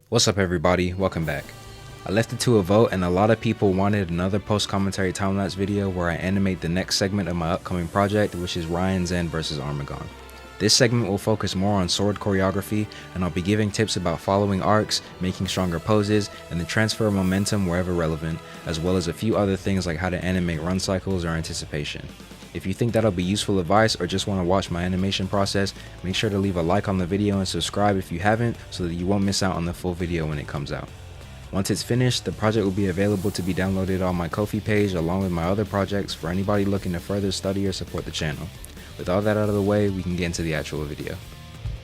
What's up everybody, welcome back. I left it to a vote and a lot of people wanted another post-commentary time-lapse video where I animate the next segment of my upcoming project, which is Ryan's End vs Armagon. This segment will focus more on sword choreography, and I'll be giving tips about following arcs, making stronger poses, and the transfer of momentum wherever relevant, as well as a few other things like how to animate run cycles or anticipation. If you think that'll be useful advice or just want to watch my animation process, make sure to leave a like on the video and subscribe if you haven't so that you won't miss out on the full video when it comes out. Once it's finished, the project will be available to be downloaded on my Ko-fi page along with my other projects for anybody looking to further study or support the channel. With all that out of the way, we can get into the actual video.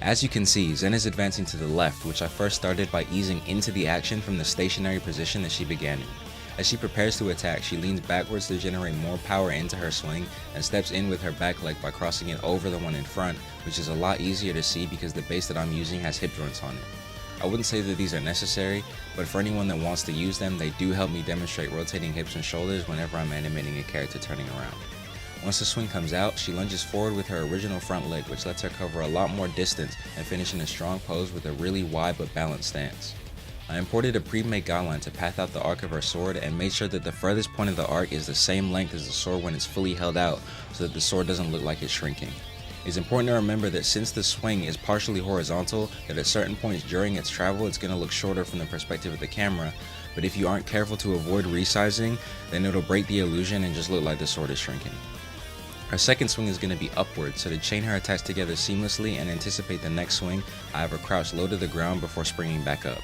As you can see, Zen is advancing to the left, which I first started by easing into the action from the stationary position that she began in. As she prepares to attack, she leans backwards to generate more power into her swing and steps in with her back leg by crossing it over the one in front, which is a lot easier to see because the base that I'm using has hip joints on it. I wouldn't say that these are necessary, but for anyone that wants to use them, they do help me demonstrate rotating hips and shoulders whenever I'm animating a character turning around. Once the swing comes out, she lunges forward with her original front leg, which lets her cover a lot more distance and finish in a strong pose with a really wide but balanced stance. I imported a pre-made guideline to path out the arc of her sword and made sure that the furthest point of the arc is the same length as the sword when it's fully held out so that the sword doesn't look like it's shrinking. It's important to remember that since the swing is partially horizontal, that at certain points during its travel it's going to look shorter from the perspective of the camera, but if you aren't careful to avoid resizing, then it'll break the illusion and just look like the sword is shrinking. Her second swing is going to be upward, so to chain her attacks together seamlessly and anticipate the next swing, I have her crouch low to the ground before springing back up.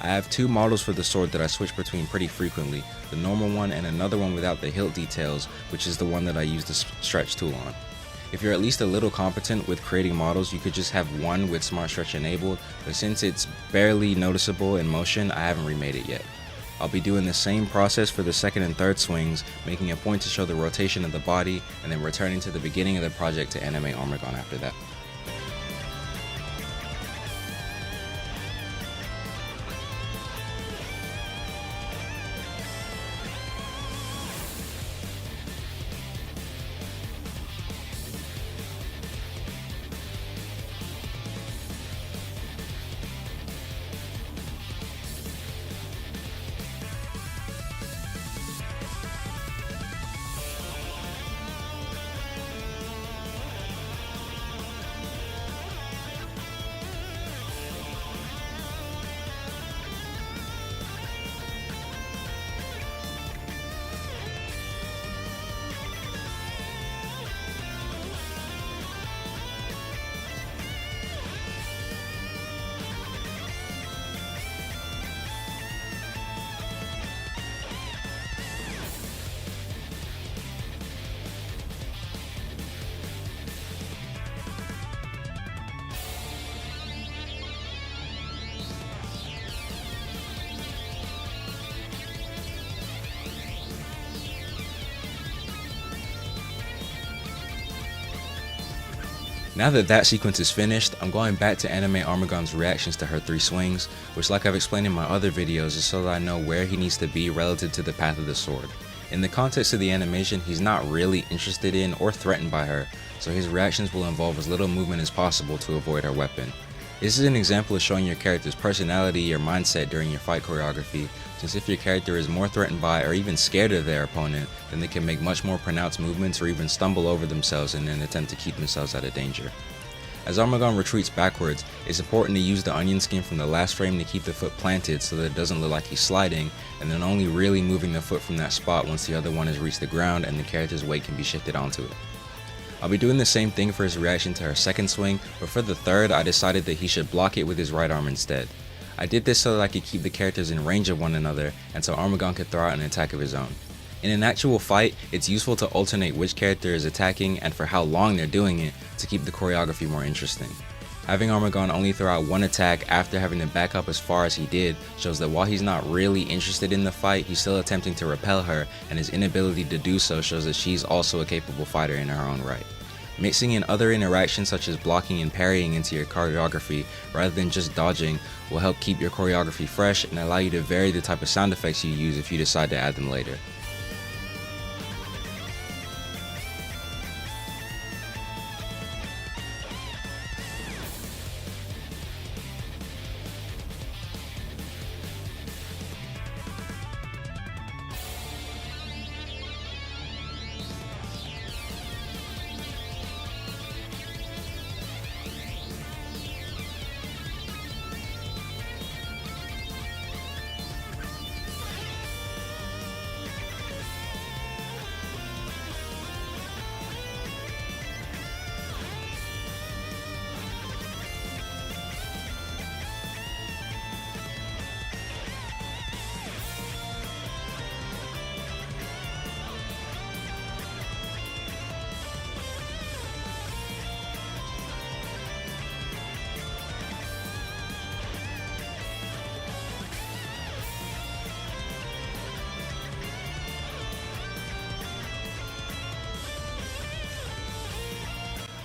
I have two models for the sword that I switch between pretty frequently, the normal one and another one without the hilt details, which is the one that I use the stretch tool on. If you're at least a little competent with creating models, you could just have one with Smart Stretch enabled, but since it's barely noticeable in motion, I haven't remade it yet. I'll be doing the same process for the second and third swings, making a point to show the rotation of the body, and then returning to the beginning of the project to animate Armagon after that. Now that that sequence is finished, I'm going back to animate Armagon's reactions to her three swings, which like I've explained in my other videos is so that I know where he needs to be relative to the path of the sword. In the context of the animation, he's not really interested in or threatened by her, so his reactions will involve as little movement as possible to avoid her weapon. This is an example of showing your character's personality or mindset during your fight choreography, since if your character is more threatened by or even scared of their opponent, then they can make much more pronounced movements or even stumble over themselves in an attempt to keep themselves out of danger. As Armagon retreats backwards, it's important to use the onion skin from the last frame to keep the foot planted so that it doesn't look like he's sliding, and then only really moving the foot from that spot once the other one has reached the ground and the character's weight can be shifted onto it. I'll be doing the same thing for his reaction to her second swing, but for the third I decided that he should block it with his right arm instead. I did this so that I could keep the characters in range of one another and so Armagon could throw out an attack of his own. In an actual fight, it's useful to alternate which character is attacking and for how long they're doing it to keep the choreography more interesting. Having Armagon only throw out one attack after having to back up as far as he did shows that while he's not really interested in the fight, he's still attempting to repel her, and his inability to do so shows that she's also a capable fighter in her own right. Mixing in other interactions such as blocking and parrying into your choreography rather than just dodging will help keep your choreography fresh and allow you to vary the type of sound effects you use if you decide to add them later.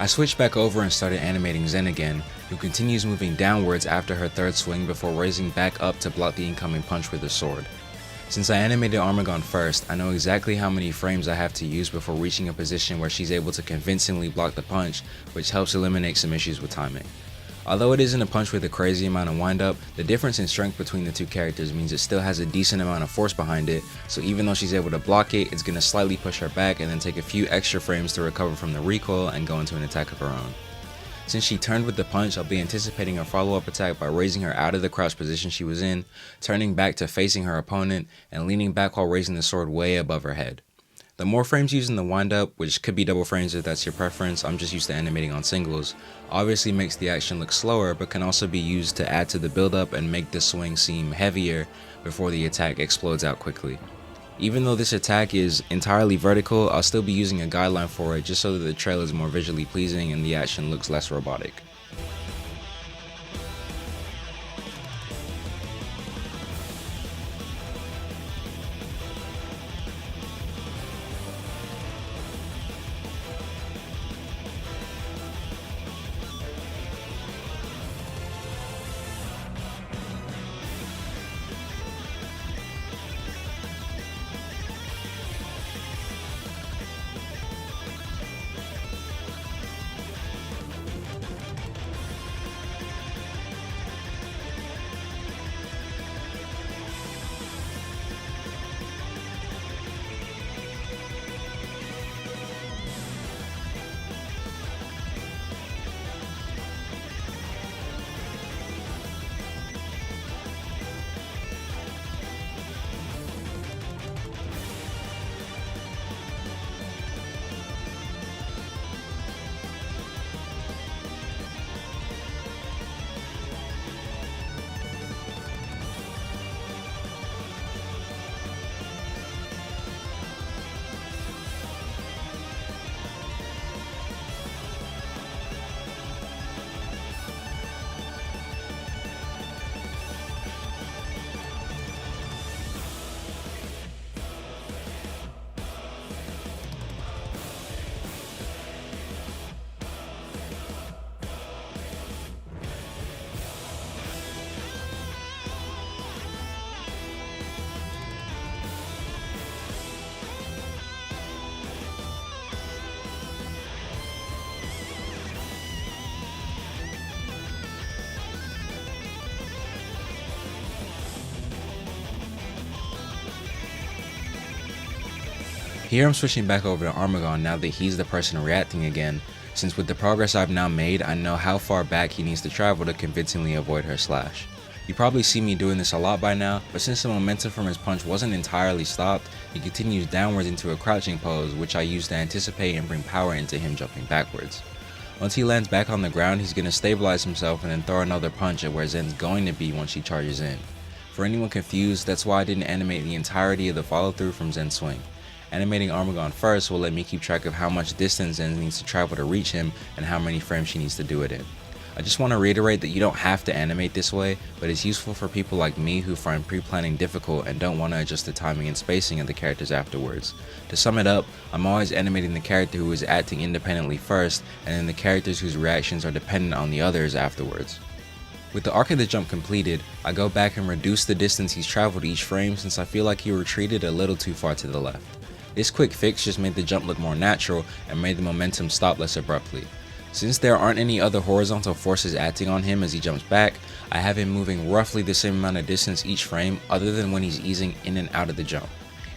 I switched back over and started animating Zen again, who continues moving downwards after her third swing before raising back up to block the incoming punch with the sword. Since I animated Armagon first, I know exactly how many frames I have to use before reaching a position where she's able to convincingly block the punch, which helps eliminate some issues with timing. Although it isn't a punch with a crazy amount of wind-up, the difference in strength between the two characters means it still has a decent amount of force behind it, so even though she's able to block it, it's going to slightly push her back and then take a few extra frames to recover from the recoil and go into an attack of her own. Since she turned with the punch, I'll be anticipating a follow-up attack by raising her out of the crouch position she was in, turning back to facing her opponent, and leaning back while raising the sword way above her head. The more frames used in the wind-up, which could be double frames if that's your preference, I'm just used to animating on singles, obviously makes the action look slower, but can also be used to add to the build-up and make the swing seem heavier before the attack explodes out quickly. Even though this attack is entirely vertical, I'll still be using a guideline for it just so that the trail is more visually pleasing and the action looks less robotic. Here I'm switching back over to Armagon now that he's the person reacting again, since with the progress I've now made, I know how far back he needs to travel to convincingly avoid her slash. You probably see me doing this a lot by now, but since the momentum from his punch wasn't entirely stopped, he continues downwards into a crouching pose, which I use to anticipate and bring power into him jumping backwards. Once he lands back on the ground, he's going to stabilize himself and then throw another punch at where Zen's going to be once she charges in. For anyone confused, that's why I didn't animate the entirety of the follow through from Zen's swing. Animating Armagon first will let me keep track of how much distance Zen needs to travel to reach him and how many frames she needs to do it in. I just want to reiterate that you don't have to animate this way, but it's useful for people like me who find pre-planning difficult and don't want to adjust the timing and spacing of the characters afterwards. To sum it up, I'm always animating the character who is acting independently first, and then the characters whose reactions are dependent on the others afterwards. With the arc of the jump completed, I go back and reduce the distance he's traveled each frame since I feel like he retreated a little too far to the left. This quick fix just made the jump look more natural and made the momentum stop less abruptly. Since there aren't any other horizontal forces acting on him as he jumps back, I have him moving roughly the same amount of distance each frame other than when he's easing in and out of the jump.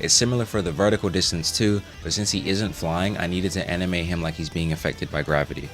It's similar for the vertical distance too, but since he isn't flying, I needed to animate him like he's being affected by gravity.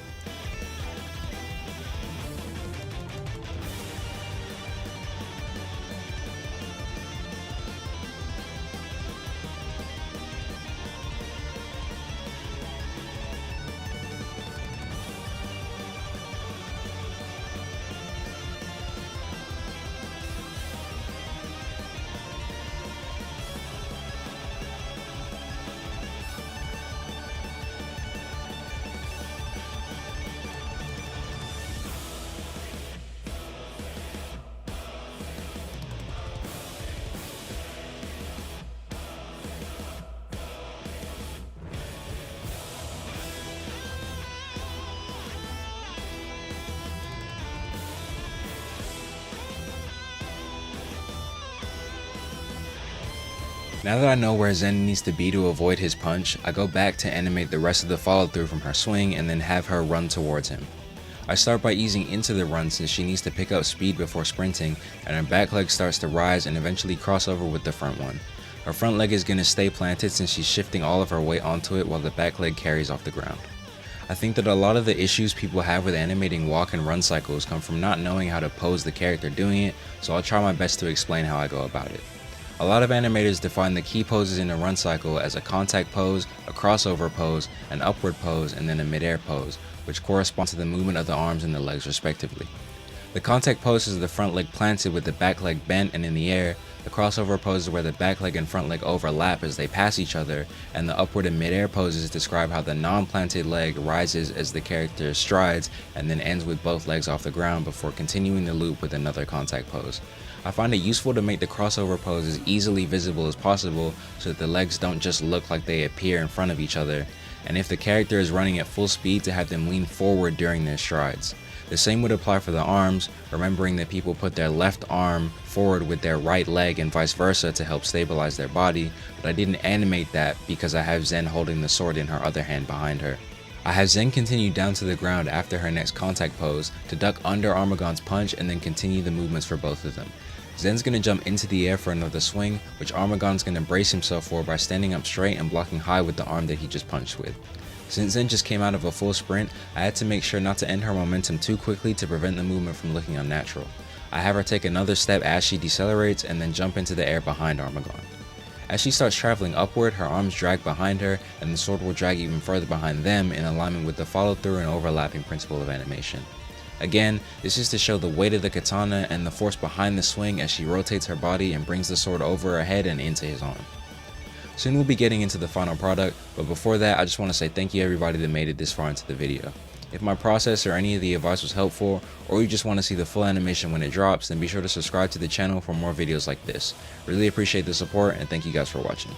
Now that I know where Zen needs to be to avoid his punch, I go back to animate the rest of the follow through from her swing and then have her run towards him. I start by easing into the run since she needs to pick up speed before sprinting, and her back leg starts to rise and eventually cross over with the front one. Her front leg is going to stay planted since she's shifting all of her weight onto it while the back leg carries off the ground. I think that a lot of the issues people have with animating walk and run cycles come from not knowing how to pose the character doing it, so I'll try my best to explain how I go about it. A lot of animators define the key poses in a run cycle as a contact pose, a crossover pose, an upward pose, and then a midair pose, which correspond to the movement of the arms and the legs respectively. The contact pose is the front leg planted with the back leg bent and in the air, the crossover pose is where the back leg and front leg overlap as they pass each other, and the upward and midair poses describe how the non-planted leg rises as the character strides and then ends with both legs off the ground before continuing the loop with another contact pose. I find it useful to make the crossover pose as easily visible as possible so that the legs don't just look like they appear in front of each other, and if the character is running at full speed to have them lean forward during their strides. The same would apply for the arms, remembering that people put their left arm forward with their right leg and vice versa to help stabilize their body, but I didn't animate that because I have Zen holding the sword in her other hand behind her. I have Zen continue down to the ground after her next contact pose to duck under Armagon's punch and then continue the movements for both of them. Zen's going to jump into the air for another swing, which Armagon's going to brace himself for by standing up straight and blocking high with the arm that he just punched with. Since Zen just came out of a full sprint, I had to make sure not to end her momentum too quickly to prevent the movement from looking unnatural. I have her take another step as she decelerates and then jump into the air behind Armagon. As she starts traveling upward, her arms drag behind her and the sword will drag even further behind them in alignment with the follow through and overlapping principle of animation. Again, this is to show the weight of the katana and the force behind the swing as she rotates her body and brings the sword over her head and into his arm. Soon we'll be getting into the final product, but before that I just want to say thank you everybody that made it this far into the video. If my process or any of the advice was helpful, or you just want to see the full animation when it drops, then be sure to subscribe to the channel for more videos like this. Really appreciate the support and thank you guys for watching.